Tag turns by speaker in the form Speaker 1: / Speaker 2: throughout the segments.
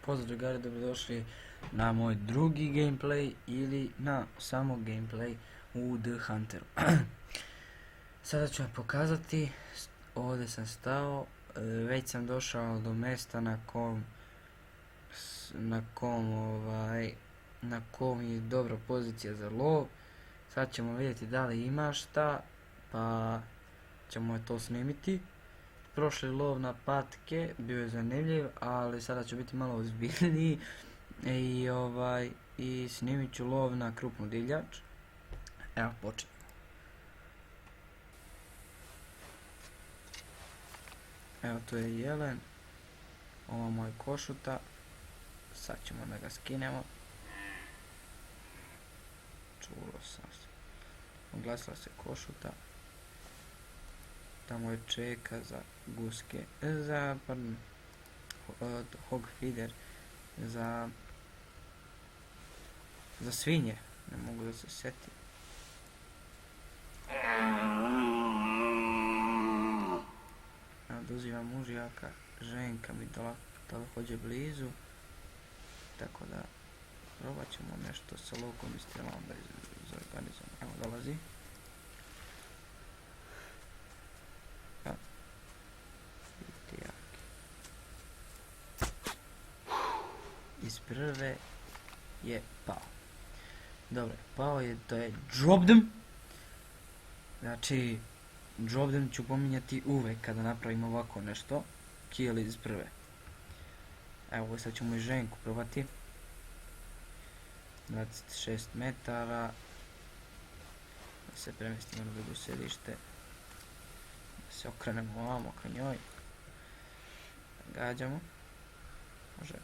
Speaker 1: Pozdrav drugari, dobrodošli na moj drugi gameplay ili na samo gameplay u The Hunteru. Sada ću vam pokazati, ovdje sam stao, već sam došao do mjesta na kom je dobra pozicija za lov. Sad ćemo vidjeti da li ima šta, pa ćemo to snimiti. Prošli lov na patke bio je zanimljiv, ali sada ću biti malo ozbiljniji i snimit ću lov na krupnu divljač. Evo, počinjemo. Evo, tu je jelen, ova moja košuta, sad ćemo da ga skinemo. Čulo sam se, oglasila se košuta. Tamo je čeka za guske, hog feeder, za svinje, ne mogu da se setim. Dozivam mužjaka, ženka mi da hođe blizu, tako da probat ćemo nešto sa lokom i strelom da izorganizujemo. Evo, dolazi. Iz prve je pao. Dobro, pao je, to je drop them. Znači, drop them ću pominjati uvek kada napravim ovako nešto. Kill iz prve. Evo, sad ćemo i ženku probati. 26 metara. Da se premestimo na drugo sedište. Da se okrenemo ovamo ka njoj. Gađamo. Može.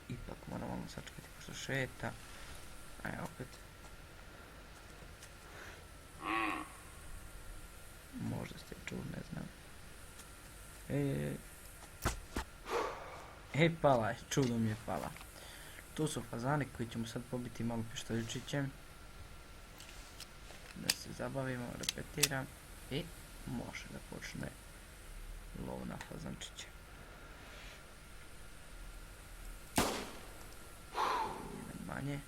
Speaker 1: Ipak moramo malo sačekati pošto šeta. Ajde opet. Možda ste čuli, ne znam. Pala je, čudo mi je pala. Tu su fazani koji ćemo sad pobiti malo pištoljčićem. Da se zabavimo, repetiram. I može da počne lov na fazančiće. Manje.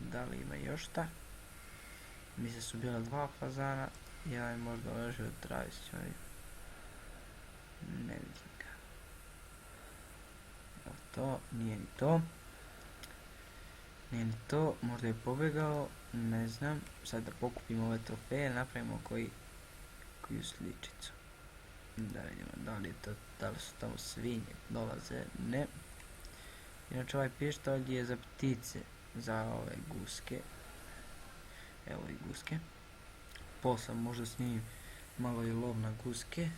Speaker 1: Da li ima još šta? Mislim su bila dva fazana. Ja je možda ležio od travišća. Ne vidim ga. Evo to, nije ni to. Nije ni to, možda je pobegao, ne znam. Sad da pokupimo ove trofeje, napravimo koju sličicu. Da vidimo da li su tamo svinje dolaze, ne. Inače ovaj pištolj je za ptice, za ove guske. Evo i guske. Posao možda snimim malo i lov na guske.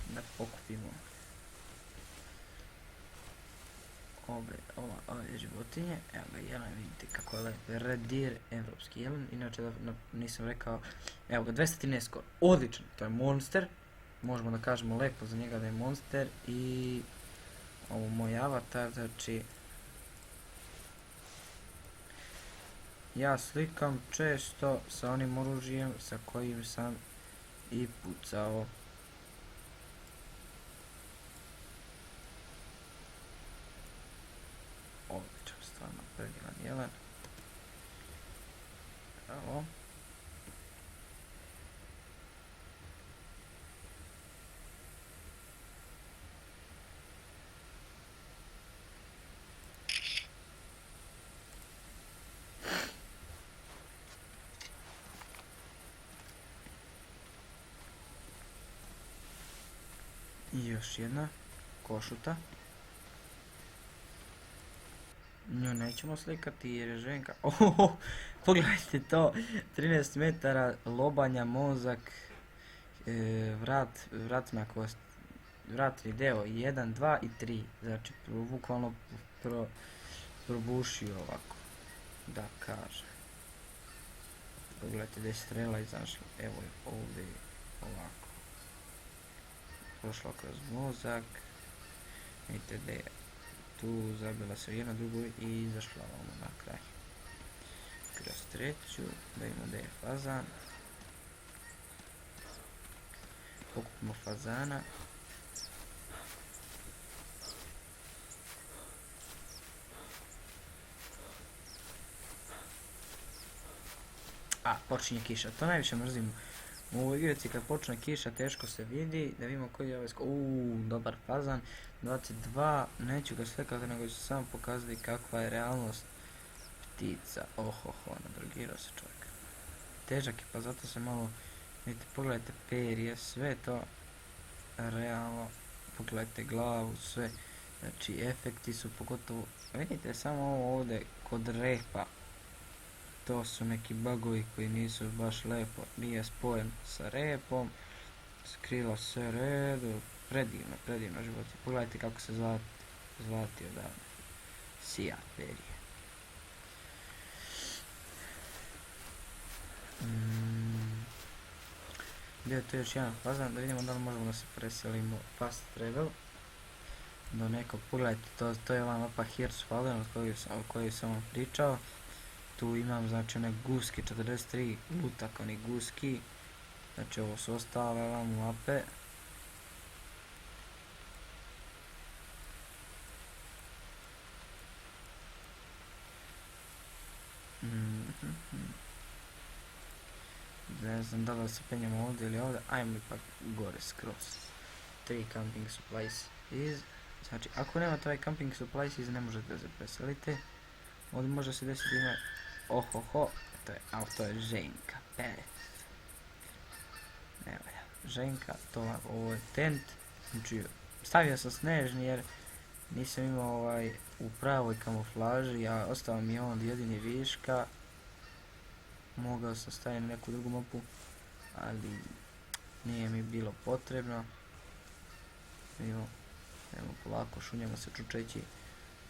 Speaker 1: Da pokupimo ove životinje. Evo ga jelen, vidite kako je lep. Red deer, evropski jelen. Inače da nisam rekao. Evo ga, 213 skoro. Odlično, to je monster. Možemo da kažemo lepo za njega da je monster. I ovo moj avatar, znači ja slikam često sa onim oružjem sa kojim sam i pucao. Odličan, stvarno predivan jelen. Evo. I još jedna košuta. Nju nećemo slikati jer je ženka. Ohoho, pogledajte to. 13 metara, lobanja, mozak, vrat video 1, 2 i 3. Znači, bukvalno probušio ovako. Da kaže. Pogledajte gdje je strela izašla. Evo je ovdje ovako. Prošla kroz mozak. Vidite gdje je tu zabila se jedna drugu i izašla ovamo na kraj. Kroz treću, da vidimo da je fazan. Pokupimo fazana. A, počinje kiša, to najviše mrzim u ovoj igrici, kad počne kiša teško se vidi, da vidimo koji je ovaj dobar fazan, 22, neću ga slikati nego ću samo pokazati kakva je realnost ptica, ohoho, nadrogirao se čovjek. Težak je, pa zato se malo, vidite, pogledajte perje, sve to realno, pogledajte glavu, sve, znači efekti su pogotovo, vidite samo ovo ovdje kod repa, to su neki bugovi koji nisu baš lepo, nije spojen sa repom, skrila se redu, predivno životinje, pogledajte kako se zlati odavno, sija perje. Bio je to još jedan fazan, da vidimo da li možemo da se preselimo fast travel do nekog, pogledajte, to je ova mapa Here's Fallen o kojoj sam vam pričao. Tu imam znači one guski, 43 lutak onih guski, znači ovo su ostale vam mape. Ne znam da li se penjamo ovdje ili ovdje, ajmo ipak gore skroz. 3 camping supplies is, znači ako nemate ovaj camping supplies is ne možete da se preselite. Ovdje može se desiti ima, ohoho, to je Ženka, ne valja, Ženka, ovo je tent, znači stavio sam snežni jer nisam imao u pravoj kamuflaži, a ostao mi je on jedini viška, mogao sam staviti na neku drugu mapu, ali nije mi bilo potrebno, evo polako šunjamo se čučeći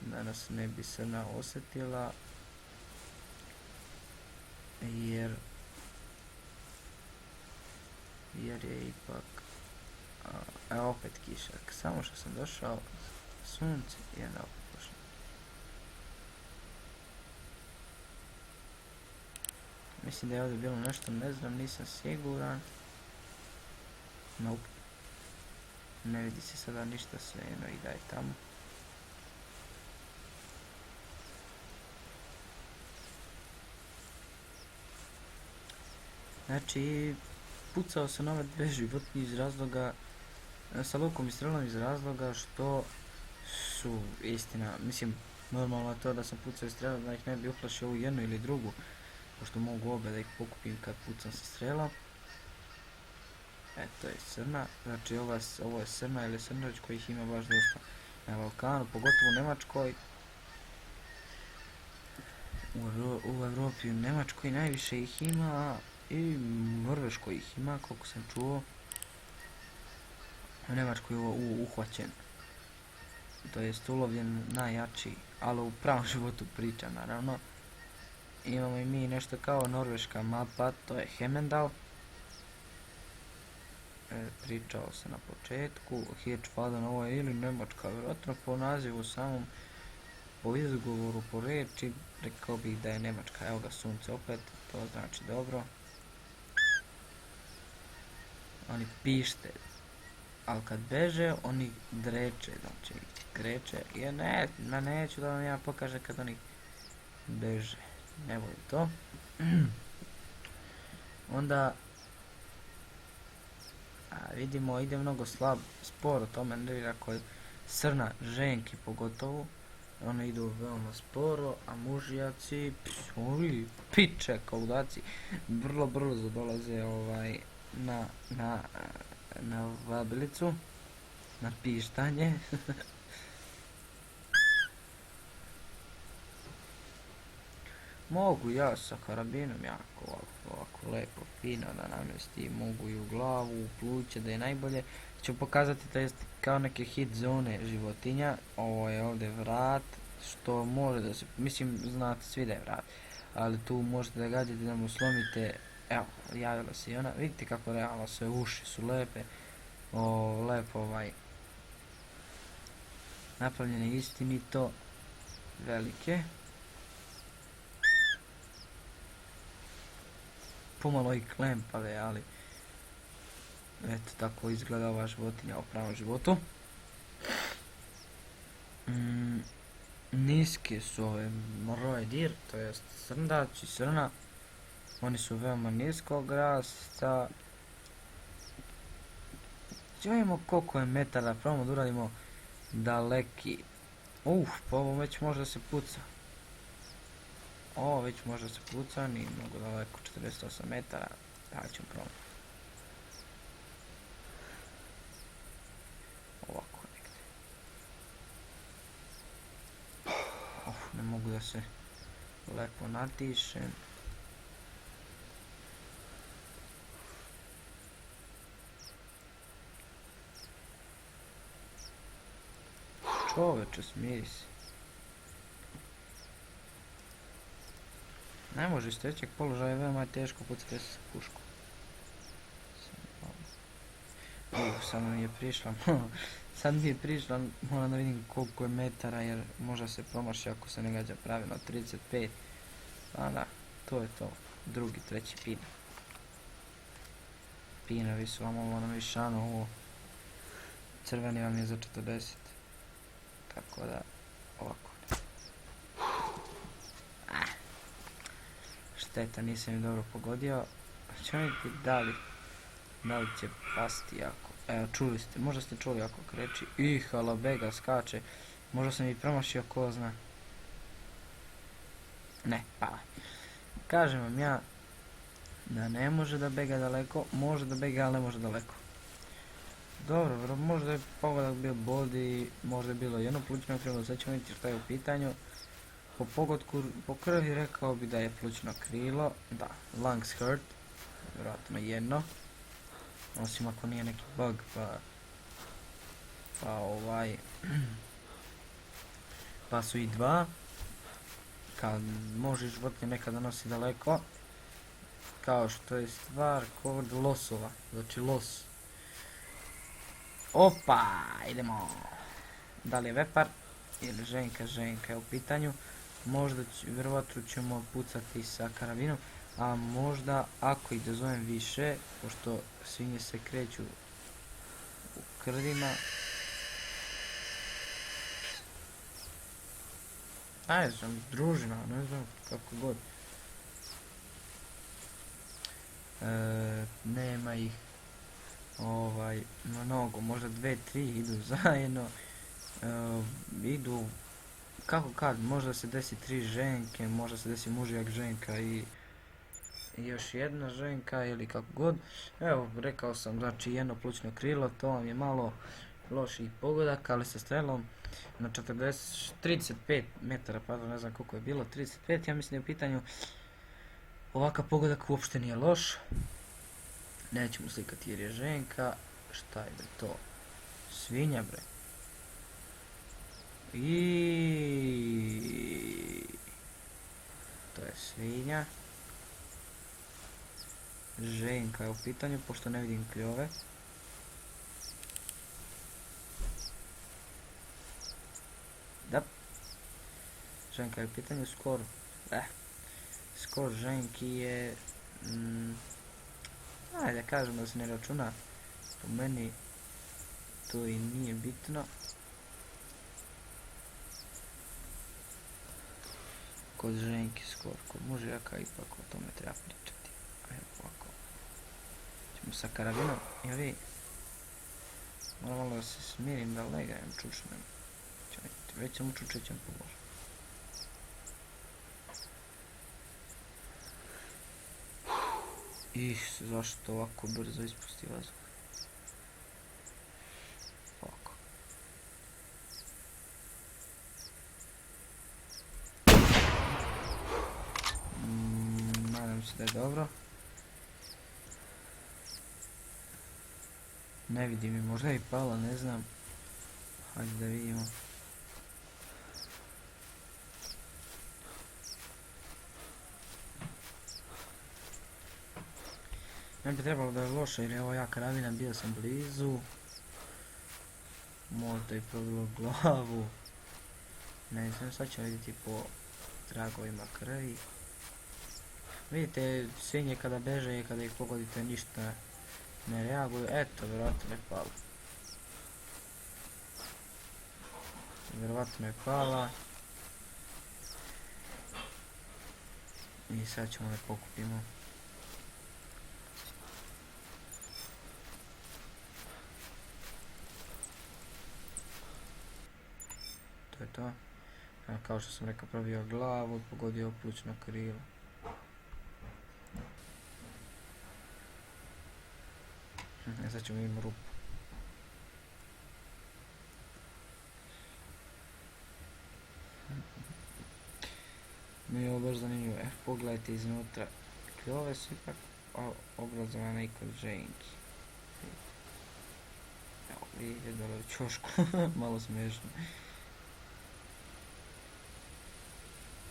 Speaker 1: da nas ne bi srna osjetila, jer je ipak, evo opet kišak, samo što sam došao, sunce i onda opet pošlo. Mislim da je ovdje bilo nešto, ne znam, nisam siguran. Nope. Ne vidi se sada ništa, sve jedno i da je tamo. Znači, pucao sam ove dve životinje iz razloga, sa lukom i strelom iz razloga što su istina, mislim, normalno je to da sam pucao iz strela da ih ne bi uplašio ovu jednu ili drugu, pošto mogu obe da ih pokupim kad pucam sa strelom. To je srna, znači ovo je srna ili srnać kojih ima baš dosta na Balkanu, pogotovo u Njemačkoj. U Evropi i u Njemačkoj najviše ih ima i u Norveškoj ih ima, koliko sam čuo. U Njemačkoj je ovo uhvaćen, to jest ulovljen najjači, ali u pravom životu priča naravno. Imamo i mi nešto kao norveška mapa, to je Hemendal. Pričao se na početku, Here's Fallen, ovo je ili Njemačka, vjerojatno po nazivu samom, po izgovoru, po reči, rekao bih da je Njemačka. Evo ga sunce opet, to znači dobro. Oni pište, ali kad beže, oni dreče, znači kreće, jer neću da vam ja pokažem kad oni beže, ne volim to. Onda vidimo ide mnogo sporo, to me nervira kod srna, ženki pogotovo, one idu veoma sporo, a mužjaci, ovi piče kaudaci, vrlo brzo dolaze na vabilicu, na pištanje. Mogu ja sa karabinom jako ovako lepo, fino da namjestim, mogu i u glavu, u pluće, da je najbolje. Ću pokazati to jest kao neke hit zone životinja. Ovo je ovdje vrat, što može da se, mislim znate svi da je vrat, ali tu možete da gađate da mu slomite. Evo, javila se i ona, vidite kako realno sve uši su lepe, lepo napravljene istinito, velike. pomalo i klempave, ali eto tako izgleda ova životinja u pravom životu. Niske su ove roe deer, to jest srndač i srna. Oni su veoma niskog rasta. Vidimo koliko je metara, probamo da uradimo daleki. Pa ovo već može da se puca. Ovo već može da se puca, nije mnogo daleko, 48 metara. Da ćemo probati. Ovako negdje. Ne mogu da se lepo natišem. Čoveče, smiri se. Ne može iz trećeg položaja, veoma je teško pucati sa puškom. Sad mi je prišla, moram da vidim koliko je metara jer možda se promaši ako se ne gađa pravilno, 35. Da, to je to, drugi, treći pin. Pinovi su vam ovo na višanu, ovo crveni vam je za 40. Tako da, ovako. Šteta, nisam je dobro pogodio. Ćemo vidjeti da li će pasti jako. Evo, čuli ste, možda ste čuli ako kreći. Halabega skače. Možda sam i promašio, ko zna. Ne, pala. Kažem vam ja da ne može da bega daleko, može da bega, ali ne može daleko. Dobro, možda je pogodak bio body, možda je bilo jedno plućno krilo, sad ćemo vidjeti što je u pitanju. Po pogodku, po krvi rekao bi da je plućno krilo, da, lungs hurt, vjerojatno jedno. Osim ako nije neki bug, pa su i dva. Kad može životinja nekada nosi daleko, kao što je stvar kod losova, znači los. Opa, idemo. Da li je vepar ili ženka je u pitanju. Možda vjerovatno ćemo pucati sa karabinom, a možda ako ih dozovem više, pošto svinje se kreću u krdima. Ne znam, družina, ne znam kako god. Nema ih mnogo, možda 2-3 idu zajedno. Idu kako kad, možda se desi 3 ženke, možda se desi mužjak ženka i još jedna ženka ili kako god. Evo, rekao sam, znači jedno plućno krilo, to vam je malo loših pogodak, ali sa strelom na 35 metara, pardon, ne znam koliko je bilo, 35, ja mislim da je u pitanju. Ovakav pogodak uopšte nije loš. Nećemo slikati jer je ženka. Šta je bre to? Svinja bre. To je svinja. Ženka je u pitanju, pošto ne vidim kljove. Da. Ženka je u pitanju, skor ženki je... ajde, kažem da se ne računa. Po meni to i nije bitno. Kod ženki skor, kod mužjaka ipak o tome treba pričati. Evo ovako. Ćemo sa karabinom, ja vi. Moram malo da se smirim, da legajem, čučnem. Već sam u čučećem položaju. Zašto ovako brzo ispusti vazduh? Ovako. Nadam se da je dobro. Ne vidim je, možda je i pala, ne znam. Hajde da vidimo. Ne bi trebalo da je loše jer evo ja karabina, bio sam blizu. Možda je probilo glavu. Ne znam, sad ćemo vidjeti po tragovima krvi. Vidite, svinje kada beže i kada ih pogodite ništa ne reaguju. Eto, vjerojatno je pala. Vjerojatno je pala. I sad ćemo da pokupimo. To je to. Kao što sam rekao, probio glavu i pogodio plućno krilo. Sad ćemo imati rupu. Mi je ovo baš zanimljivo. Pogledajte iznutra. Ove su ipak obrazovane i kod ženki. Evo, vidite dole u ćošku. Malo smiješno.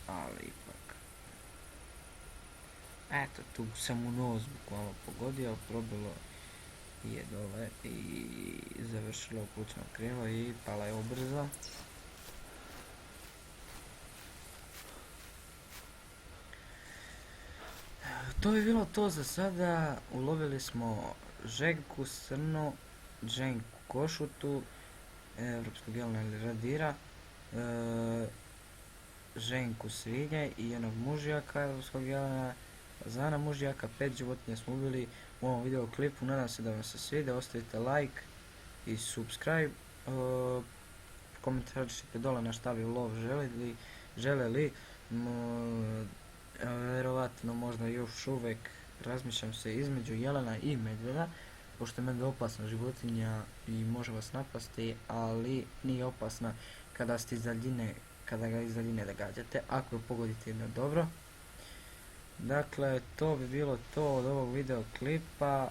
Speaker 1: Ali ipak. Eto, tu sam u nos bukvalno pogodio, probilo je dole i završilo plućno krilo i pala je ubrzo. To bi bilo to za sada. Ulovili smo željku srnu, ženku košutu, evropskog jelena ili radira, ženku svinje i jednog mužjaka evropskog jelena, fazana mužjaka. 5 životinja smo ubili u ovom video klipu. Nadam se da vam se svide. Ostavite like i subscribe. Komentarišite dole na šta bi lov žele li. Vjerovatno možda još uvijek razmišljam se između jelena i medvjeda, pošto je medvjed opasna životinja i može vas napasti, ali nije opasna kada ga iz daljine da gađate, ako je pogodite na dobro. Dakle, to bi bilo to od ovog video klipa.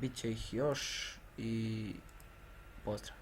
Speaker 1: Bit će ih još i pozdrav.